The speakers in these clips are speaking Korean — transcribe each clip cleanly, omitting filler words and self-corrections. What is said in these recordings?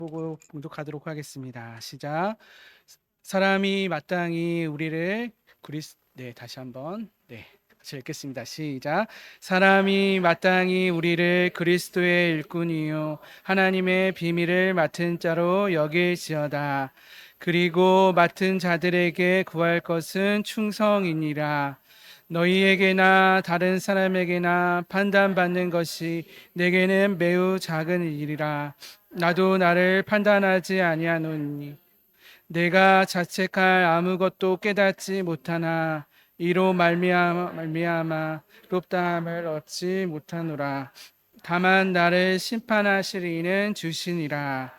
보고 봉독하도록 하겠습니다. 시작. 사람이 마땅히 우리를 다시 한번 같이 읽겠습니다. 시작. 사람이 마땅히 우리를 그리스도의 일꾼이요 하나님의 비밀을 맡은 자로 여길지어다. 그리고 맡은 자들에게 구할 것은 충성이니라. 너희에게나 다른 사람에게나 판단받는 것이 내게는 매우 작은 일이라. 나도 나를 판단하지 아니하노니 내가 자책할 아무것도 깨닫지 못하나 이로 말미암아 롭다함을 얻지 못하노라. 다만 나를 심판하실 이는 주시니라.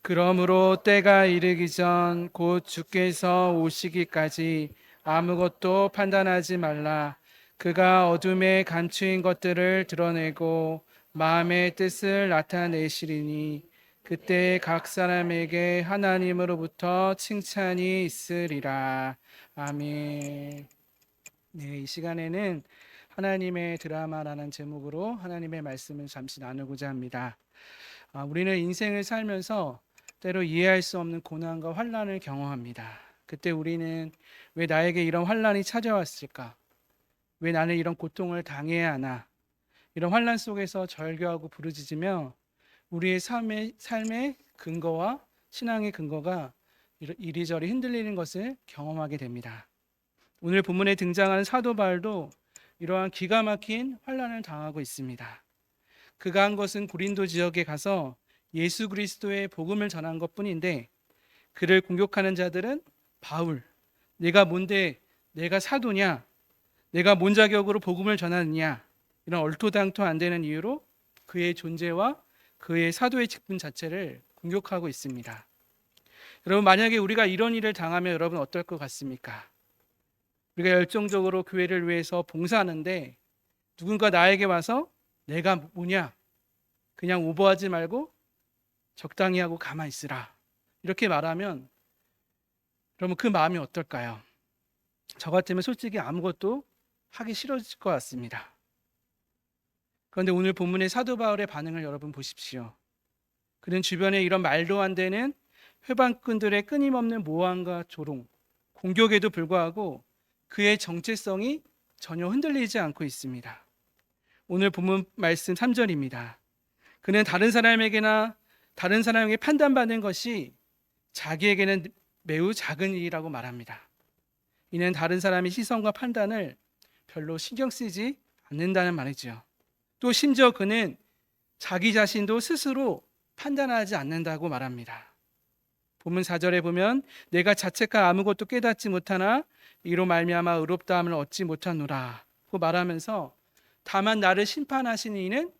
그러므로 때가 이르기 전 곧 주께서 오시기까지 아무것도 판단하지 말라. 그가 어둠에 감추인 것들을 드러내고 마음의 뜻을 나타내시리니 그때 각 사람에게 하나님으로부터 칭찬이 있으리라. 아멘. 네, 이 시간에는 하나님의 드라마라는 제목으로 하나님의 말씀을 잠시 나누고자 합니다. 우리는 인생을 살면서 때로 이해할 수 없는 고난과 환난을 경험합니다. 그때 우리는 왜 나에게 이런 환난이 찾아왔을까? 왜 나는 이런 고통을 당해야 하나? 이런 환난 속에서 절규하고 부르짖으며 우리의 삶의 근거와 신앙의 근거가 이리저리 흔들리는 것을 경험하게 됩니다. 오늘 본문에 등장하는 사도 바울도 이러한 기가 막힌 환난을 당하고 있습니다. 그가 한 것은 고린도 지역에 가서 예수 그리스도의 복음을 전한 것뿐인데 그를 공격하는 자들은 바울, 내가 뭔데 내가 사도냐? 내가 뭔 자격으로 복음을 전하느냐? 이런 얼토당토 안 되는 이유로 그의 존재와 그의 사도의 직분 자체를 공격하고 있습니다. 여러분, 만약에 우리가 이런 일을 당하면 여러분 어떨 것 같습니까? 우리가 열정적으로 교회를 위해서 봉사하는데 누군가 나에게 와서 내가 뭐냐? 그냥 오버하지 말고 적당히 하고 가만히 있으라. 이렇게 말하면 그러면 그 마음이 어떨까요? 저 같으면 솔직히 아무것도 하기 싫어질 것 같습니다. 그런데 오늘 본문의 사도 바울의 반응을 여러분 보십시오. 그는 주변에 이런 말도 안 되는 회방꾼들의 끊임없는 모함과 조롱, 공격에도 불구하고 그의 정체성이 전혀 흔들리지 않고 있습니다. 오늘 본문 말씀 3절입니다. 그는 다른 사람에게 판단받는 것이 자기에게는 매우 작은 일이라고 말합니다. 이는 다른 사람의 시선과 판단을 별로 신경 쓰지 않는다는 말이죠. 또 심지어 그는 자기 자신도 스스로 판단하지 않는다고 말합니다. 본문 4절에 보면 내가 자책할 아무것도 깨닫지 못하나 이로 말미암아 의롭다함을 얻지 못하노라 고 말하면서 다만 나를 심판하시는 이는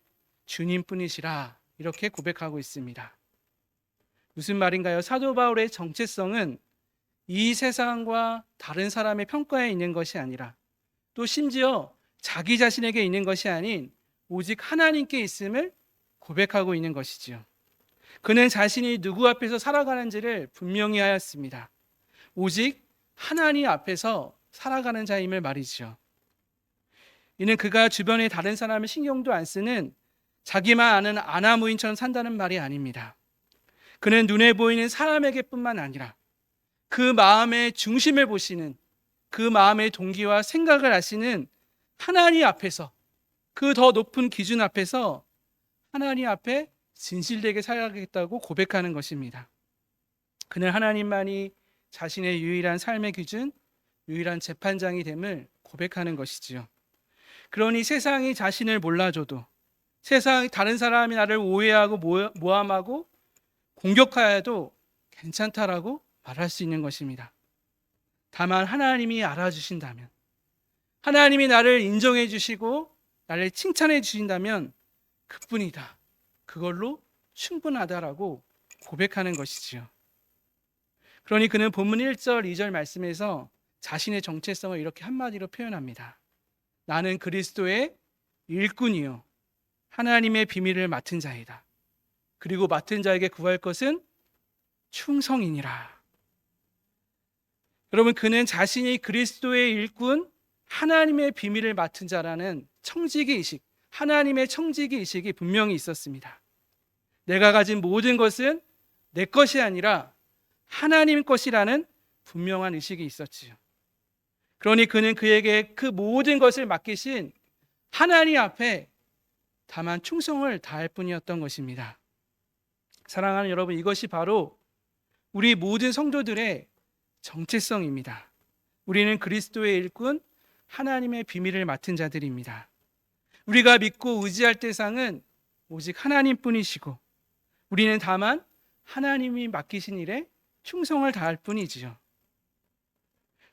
주님뿐이시라 이렇게 고백하고 있습니다. 무슨 말인가요? 사도 바울의 정체성은 이 세상과 다른 사람의 평가에 있는 것이 아니라 또 심지어 자기 자신에게 있는 것이 아닌 오직 하나님께 있음을 고백하고 있는 것이지요. 그는 자신이 누구 앞에서 살아가는지를 분명히 하였습니다. 오직 하나님 앞에서 살아가는 자임을 말이죠. 이는 그가 주변의 다른 사람을 신경도 안 쓰는 자기만 아는 아나무인처럼 산다는 말이 아닙니다. 그는 눈에 보이는 사람에게뿐만 아니라 그 마음의 중심을 보시는 그 마음의 동기와 생각을 아시는 하나님 앞에서 그 더 높은 기준 앞에서 하나님 앞에 진실되게 살아가겠다고 고백하는 것입니다. 그는 하나님만이 자신의 유일한 삶의 기준, 유일한 재판장이 됨을 고백하는 것이지요. 그러니 세상이 자신을 몰라줘도 다른 사람이 나를 오해하고 모함하고 공격하여도 괜찮다라고 말할 수 있는 것입니다. 다만 하나님이 알아주신다면, 하나님이 나를 인정해 주시고 나를 칭찬해 주신다면 그뿐이다. 그걸로 충분하다라고 고백하는 것이지요. 그러니 그는 본문 1절, 2절 말씀에서 자신의 정체성을 이렇게 한마디로 표현합니다. 나는 그리스도의 일꾼이요 하나님의 비밀을 맡은 자이다. 그리고 맡은 자에게 구할 것은 충성이니라. 여러분, 그는 자신이 그리스도의 일꾼, 하나님의 비밀을 맡은 자라는 청지기의식, 하나님의 청지기의식이 분명히 있었습니다. 내가 가진 모든 것은 내 것이 아니라 하나님 것이라는 분명한 의식이 있었지요. 그러니 그는 그에게 그 모든 것을 맡기신 하나님 앞에 다만 충성을 다할 뿐이었던 것입니다. 사랑하는 여러분, 이것이 바로 우리 모든 성도들의 정체성입니다. 우리는 그리스도의 일꾼, 하나님의 비밀을 맡은 자들입니다. 우리가 믿고 의지할 대상은 오직 하나님뿐이시고 우리는 다만 하나님이 맡기신 일에 충성을 다할 뿐이지요.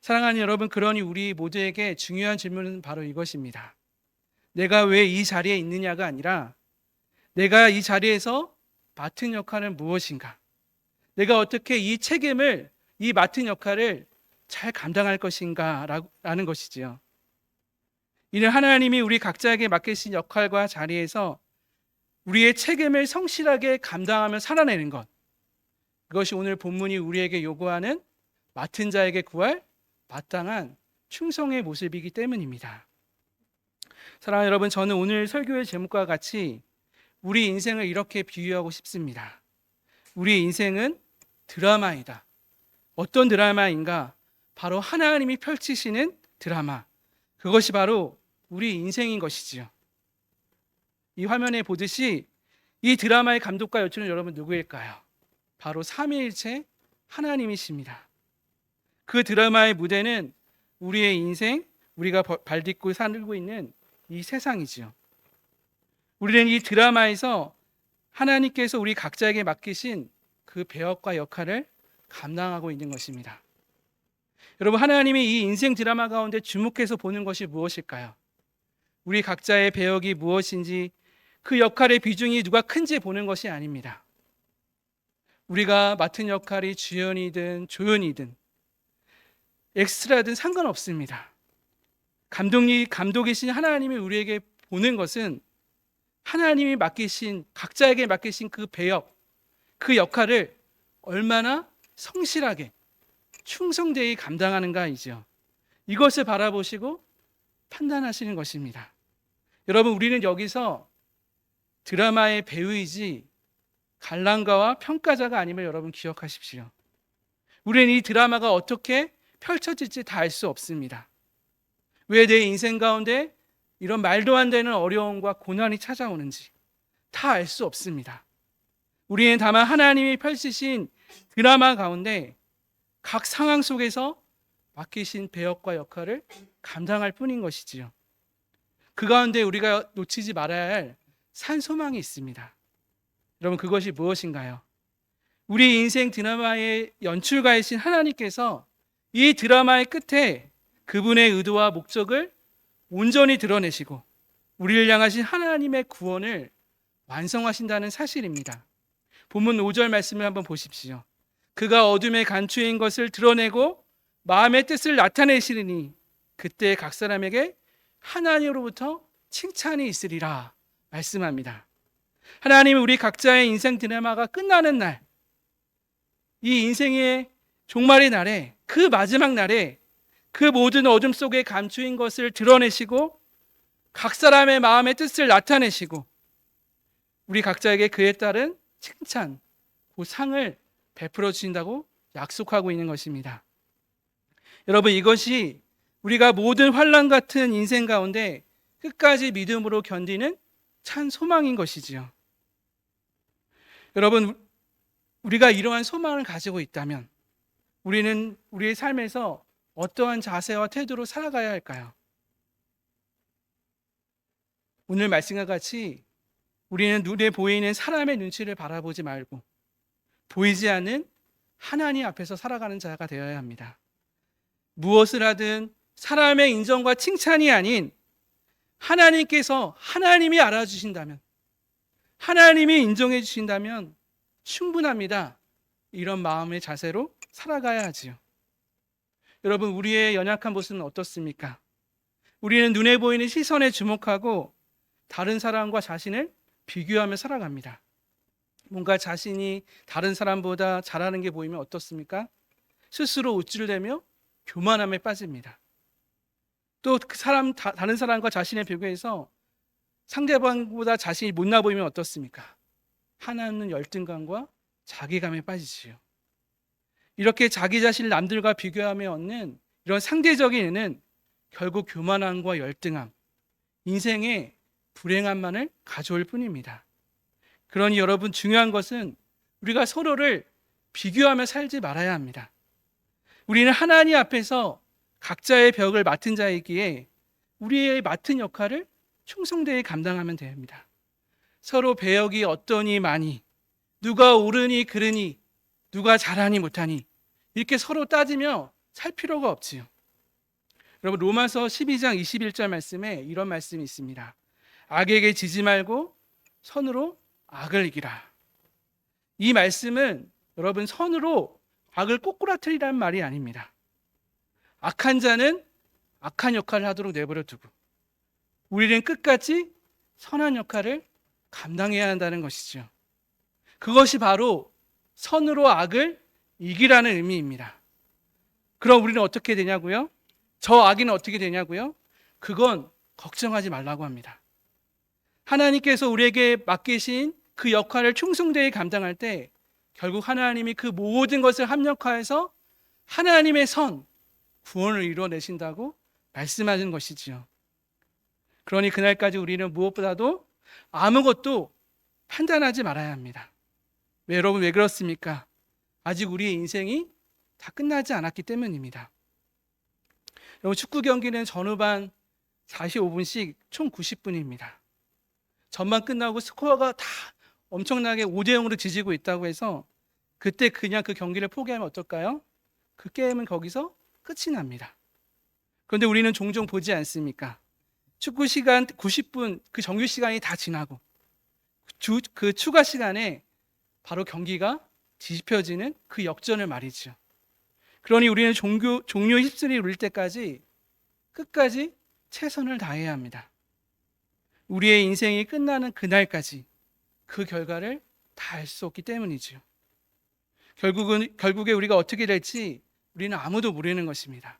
사랑하는 여러분, 그러니 우리 모두에게 중요한 질문은 바로 이것입니다. 내가 왜 이 자리에 있느냐가 아니라 내가 이 자리에서 맡은 역할은 무엇인가? 내가 어떻게 이 책임을, 이 맡은 역할을 잘 감당할 것인가 라는 것이지요. 이는 하나님이 우리 각자에게 맡기신 역할과 자리에서 우리의 책임을 성실하게 감당하며 살아내는 것, 그것이 오늘 본문이 우리에게 요구하는 맡은 자에게 구할 마땅한 충성의 모습이기 때문입니다. 사랑하는 여러분, 저는 오늘 설교의 제목과 같이 우리 인생을 이렇게 비유하고 싶습니다. 우리 인생은 드라마이다. 어떤 드라마인가? 바로 하나님이 펼치시는 드라마. 그것이 바로 우리 인생인 것이지요. 이 화면에 보듯이 이 드라마의 감독과 연출은 여러분 누구일까요? 바로 삼위일체 하나님이십니다. 그 드라마의 무대는 우리의 인생, 우리가 발딛고 살고 있는 이 세상이지요. 우리는 이 드라마에서 하나님께서 우리 각자에게 맡기신 그 배역과 역할을 감당하고 있는 것입니다. 여러분, 하나님이 이 인생 드라마 가운데 주목해서 보는 것이 무엇일까요? 우리 각자의 배역이 무엇인지, 그 역할의 비중이 누가 큰지 보는 것이 아닙니다. 우리가 맡은 역할이 주연이든 조연이든 엑스트라든 상관없습니다. 감독이신 하나님이 우리에게 보는 것은 하나님이 맡기신, 각자에게 맡기신 그 배역, 그 역할을 얼마나 성실하게 충성되이 감당하는가이죠. 이것을 바라보시고 판단하시는 것입니다. 여러분, 우리는 여기서 드라마의 배우이지 관람가와 평가자가 아님을 여러분 기억하십시오. 우리는 이 드라마가 어떻게 펼쳐질지 다 알 수 없습니다. 왜 내 인생 가운데 이런 말도 안 되는 어려움과 고난이 찾아오는지 다 알 수 없습니다. 우리는 다만 하나님이 펼치신 드라마 가운데 각 상황 속에서 맡기신 배역과 역할을 감당할 뿐인 것이지요. 그 가운데 우리가 놓치지 말아야 할 산소망이 있습니다. 여러분, 그것이 무엇인가요? 우리 인생 드라마의 연출가이신 하나님께서 이 드라마의 끝에 그분의 의도와 목적을 온전히 드러내시고 우리를 향하신 하나님의 구원을 완성하신다는 사실입니다. 본문 5절 말씀을 한번 보십시오. 그가 어둠에 간추인 것을 드러내고 마음의 뜻을 나타내시리니 그때 각 사람에게 하나님으로부터 칭찬이 있으리라 말씀합니다. 하나님은 우리 각자의 인생 드라마가 끝나는 날, 이 인생의 종말의 날에, 그 마지막 날에 그 모든 어둠 속에 감추인 것을 드러내시고 각 사람의 마음의 뜻을 나타내시고 우리 각자에게 그에 따른 칭찬, 그 상을 베풀어 주신다고 약속하고 있는 것입니다. 여러분, 이것이 우리가 모든 환난 같은 인생 가운데 끝까지 믿음으로 견디는 찬 소망인 것이지요. 여러분, 우리가 이러한 소망을 가지고 있다면 우리는 우리의 삶에서 어떠한 자세와 태도로 살아가야 할까요? 오늘 말씀과 같이 우리는 눈에 보이는 사람의 눈치를 바라보지 말고 보이지 않는 하나님 앞에서 살아가는 자가 되어야 합니다. 무엇을 하든 사람의 인정과 칭찬이 아닌 하나님께서, 하나님이 알아주신다면, 하나님이 인정해 주신다면 충분합니다. 이런 마음의 자세로 살아가야 하지요. 여러분, 우리의 연약한 모습은 어떻습니까? 우리는 눈에 보이는 시선에 주목하고 다른 사람과 자신을 비교하며 살아갑니다. 뭔가 자신이 다른 사람보다 잘하는 게 보이면 어떻습니까? 스스로 우쭐대며 교만함에 빠집니다. 또 그 다른 사람과 자신의 비교해서 상대방보다 자신이 못나 보이면 어떻습니까? 하나는 열등감과 자기감에 빠지지요. 이렇게 자기 자신을 남들과 비교하며 얻는 이런 상대적인 의는 결국 교만함과 열등함, 인생의 불행함만을 가져올 뿐입니다. 그러니 여러분, 중요한 것은 우리가 서로를 비교하며 살지 말아야 합니다. 우리는 하나님 앞에서 각자의 벽을 맡은 자이기에 우리의 맡은 역할을 충성되이 감당하면 됩니다. 서로 배역이 어떠니 많이, 누가 옳으니 그르니, 누가 잘하니 못하니, 이렇게 서로 따지며 살 필요가 없지요. 여러분, 로마서 12장 21절 말씀에 이런 말씀이 있습니다. 악에게 지지 말고 선으로 악을 이기라. 이 말씀은 여러분, 선으로 악을 꼬꾸라뜨리라는 말이 아닙니다. 악한 자는 악한 역할을 하도록 내버려 두고 우리는 끝까지 선한 역할을 감당해야 한다는 것이죠. 그것이 바로 선으로 악을 이기라는 의미입니다. 그럼 우리는 어떻게 되냐고요? 저 악인은 어떻게 되냐고요? 그건 걱정하지 말라고 합니다. 하나님께서 우리에게 맡기신 그 역할을 충성되이 감당할 때 결국 하나님이 그 모든 것을 합력하여서 하나님의 선, 구원을 이루어내신다고 말씀하는 것이지요. 그러니 그날까지 우리는 무엇보다도 아무것도 판단하지 말아야 합니다. 여러분, 왜 그렇습니까? 아직 우리의 인생이 다 끝나지 않았기 때문입니다. 여러분, 축구 경기는 전후반 45분씩 총 90분입니다. 전반 끝나고 스코어가 다 엄청나게 5대0으로 지지고 있다고 해서 그때 그냥 그 경기를 포기하면 어떨까요? 그 게임은 거기서 끝이 납니다. 그런데 우리는 종종 보지 않습니까? 축구 시간 90분, 그 정규 시간이 다 지나고 그 추가 시간에 바로 경기가 뒤집혀지는 그 역전을 말이죠. 그러니 우리는 종료 휩쓸이 울릴 때까지 끝까지 최선을 다해야 합니다. 우리의 인생이 끝나는 그날까지 그 결과를 다 알 수 없기 때문이죠. 결국에 우리가 어떻게 될지 우리는 아무도 모르는 것입니다.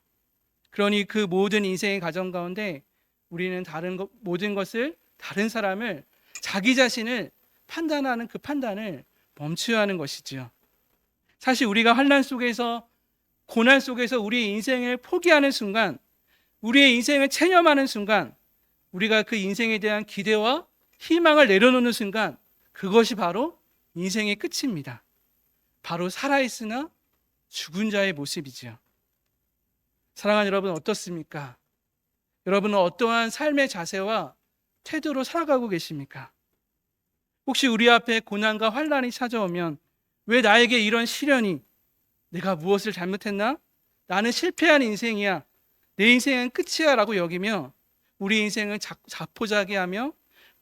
그러니 그 모든 인생의 과정 가운데 우리는 모든 것을, 다른 사람을, 자기 자신을 판단하는 그 판단을 멈춰야 하는 것이지요. 사실 우리가 환난 속에서, 고난 속에서 우리의 인생을 포기하는 순간, 우리의 인생을 체념하는 순간, 우리가 그 인생에 대한 기대와 희망을 내려놓는 순간, 그것이 바로 인생의 끝입니다. 바로 살아있으나 죽은 자의 모습이지요. 사랑하는 여러분, 어떻습니까? 여러분은 어떠한 삶의 자세와 태도로 살아가고 계십니까? 혹시 우리 앞에 고난과 환난이 찾아오면 왜 나에게 이런 시련이, 내가 무엇을 잘못했나? 나는 실패한 인생이야, 내 인생은 끝이야 라고 여기며 우리 인생을 자포자기하며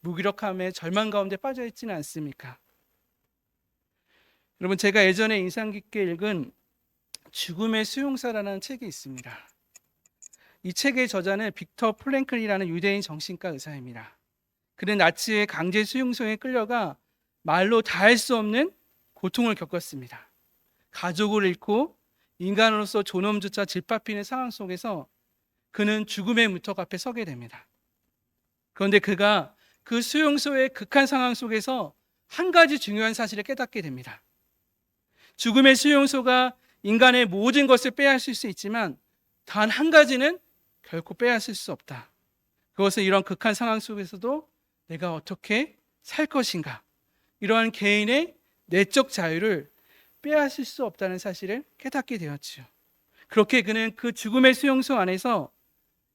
무기력함에 절망 가운데 빠져 있지는 않습니까? 여러분, 제가 예전에 인상 깊게 읽은 죽음의 수용사라는 책이 있습니다. 이 책의 저자는 빅터 프랭클이라는 유대인 정신과 의사입니다. 그는 나치의 강제 수용소에 끌려가 말로 다할 수 없는 고통을 겪었습니다. 가족을 잃고 인간으로서 존엄조차 짓밟히는 상황 속에서 그는 죽음의 문턱 앞에 서게 됩니다. 그런데 그가 그 수용소의 극한 상황 속에서 한 가지 중요한 사실을 깨닫게 됩니다. 죽음의 수용소가 인간의 모든 것을 빼앗을 수 있지만 단 한 가지는 결코 빼앗을 수 없다. 그것은 이런 극한 상황 속에서도 내가 어떻게 살 것인가, 이러한 개인의 내적 자유를 빼앗을 수 없다는 사실을 깨닫게 되었지요. 그렇게 그는 그 죽음의 수용소 안에서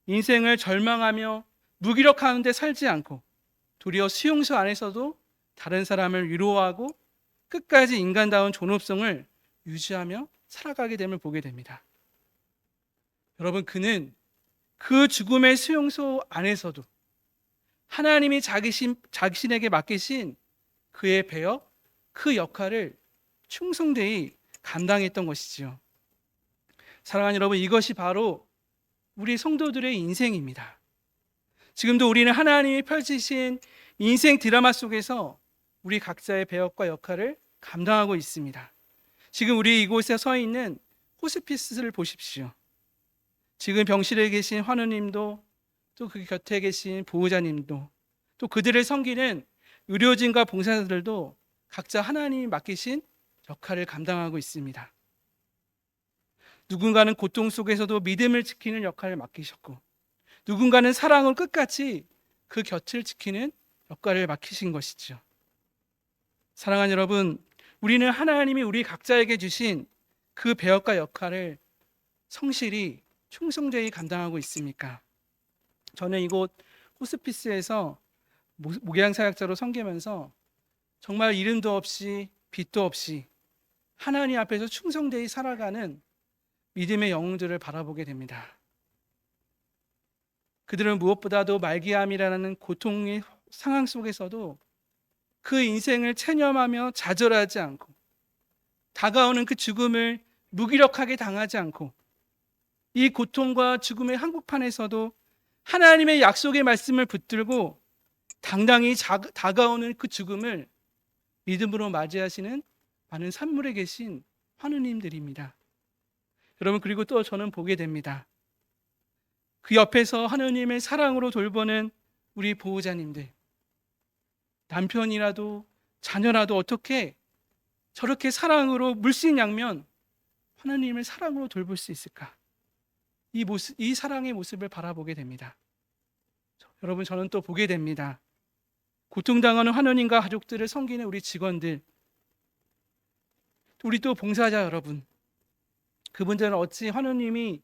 인생을 절망하며 무기력한 데 살지 않고 도리어 수용소 안에서도 다른 사람을 위로하고 끝까지 인간다운 존엄성을 유지하며 살아가게 됨을 보게 됩니다. 여러분, 그는 그 죽음의 수용소 안에서도 하나님이 자신에게 맡기신 그의 배역, 그 역할을 충성되이 감당했던 것이지요. 사랑하는 여러분, 이것이 바로 우리 성도들의 인생입니다. 지금도 우리는 하나님이 펼치신 인생 드라마 속에서 우리 각자의 배역과 역할을 감당하고 있습니다. 지금 우리 이곳에 서 있는 호스피스를 보십시오. 지금 병실에 계신 환우님도, 또 그 곁에 계신 보호자님도, 또 그들을 섬기는 의료진과 봉사자들도 각자 하나님이 맡기신 역할을 감당하고 있습니다. 누군가는 고통 속에서도 믿음을 지키는 역할을 맡기셨고, 누군가는 사랑을 끝까지 그 곁을 지키는 역할을 맡기신 것이죠. 사랑하는 여러분, 우리는 하나님이 우리 각자에게 주신 그 배역과 역할을 성실히 충성되이 감당하고 있습니까? 저는 이곳 호스피스에서 목양 사역자로 섬기면서 정말 이름도 없이 빛도 없이 하나님 앞에서 충성되이 살아가는 믿음의 영웅들을 바라보게 됩니다. 그들은 무엇보다도 말기암이라는 고통의 상황 속에서도 그 인생을 체념하며 좌절하지 않고, 다가오는 그 죽음을 무기력하게 당하지 않고, 이 고통과 죽음의 한복판에서도 하나님의 약속의 말씀을 붙들고 당당히 다가오는 그 죽음을 믿음으로 맞이하시는 많은 산물에 계신 하느님들입니다. 여러분, 그리고 또 저는 보게 됩니다. 그 옆에서 하느님의 사랑으로 돌보는 우리 보호자님들, 남편이라도 자녀라도 어떻게 저렇게 사랑으로 물씬양면 하느님을 사랑으로 돌볼 수 있을까? 이 사랑의 모습을 바라보게 됩니다. 여러분, 저는 또 보게 됩니다. 고통당하는 하느님과 가족들을 섬기는 우리 직원들, 우리 또 봉사자 여러분, 그분들은 어찌 하느님이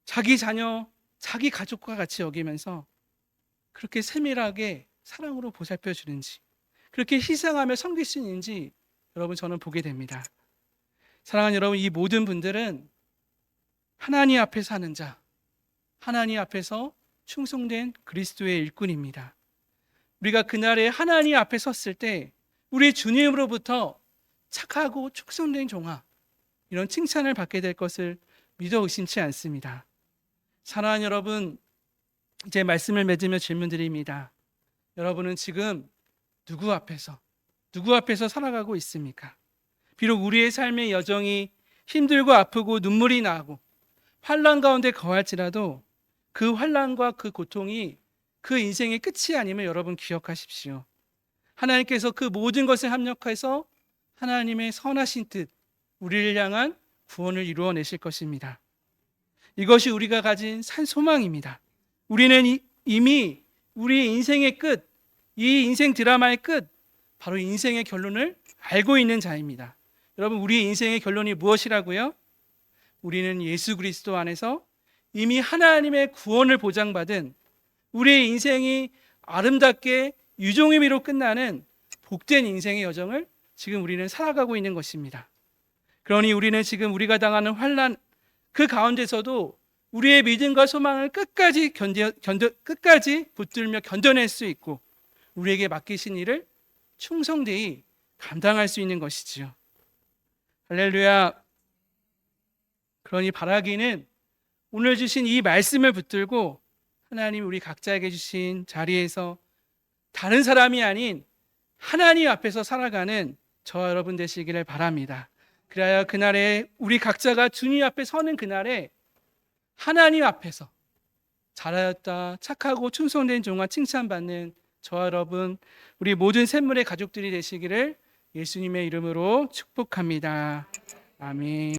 자기 자녀, 자기 가족과 같이 여기면서 그렇게 세밀하게 사랑으로 보살펴 주는지, 그렇게 희생하며 섬길 수 있는지 여러분, 저는 보게 됩니다. 사랑하는 여러분, 이 모든 분들은 하나님 앞에 사는 자, 하나님 앞에서 충성된 그리스도의 일꾼입니다. 우리가 그날에 하나님 앞에 섰을 때 우리 주님으로부터 착하고 충성된 종아, 이런 칭찬을 받게 될 것을 믿어 의심치 않습니다. 사랑하는 여러분, 이제 말씀을 맺으며 질문드립니다. 여러분은 지금 누구 앞에서 살아가고 있습니까? 비록 우리의 삶의 여정이 힘들고 아프고 눈물이 나고 환난 가운데 거할지라도 그 환난과 그 고통이 그 인생의 끝이 아님을 여러분 기억하십시오. 하나님께서 그 모든 것을 합력해서 하나님의 선하신 뜻, 우리를 향한 구원을 이루어내실 것입니다. 이것이 우리가 가진 산 소망입니다. 우리는 이미 우리 인생의 끝, 이 인생 드라마의 끝, 바로 인생의 결론을 알고 있는 자입니다. 여러분, 우리 인생의 결론이 무엇이라고요? 우리는 예수 그리스도 안에서 이미 하나님의 구원을 보장받은 우리의 인생이 아름답게 유종의 미로 끝나는 복된 인생의 여정을 지금 우리는 살아가고 있는 것입니다. 그러니 우리는 지금 우리가 당하는 환난 그 가운데서도 우리의 믿음과 소망을 끝까지 붙들며 견뎌낼 수 있고 우리에게 맡기신 일을 충성되이 감당할 수 있는 것이지요. 할렐루야. 그러니 바라기는 오늘 주신 이 말씀을 붙들고 하나님 우리 각자에게 주신 자리에서 다른 사람이 아닌 하나님 앞에서 살아가는 저와 여러분 되시기를 바랍니다. 그래야 그날에 우리 각자가 주님 앞에 서는 그날에 하나님 앞에서 잘하였다, 착하고 충성된 종아 칭찬받는 저와 여러분, 우리 모든 샘물의 가족들이 되시기를 예수님의 이름으로 축복합니다. 아멘.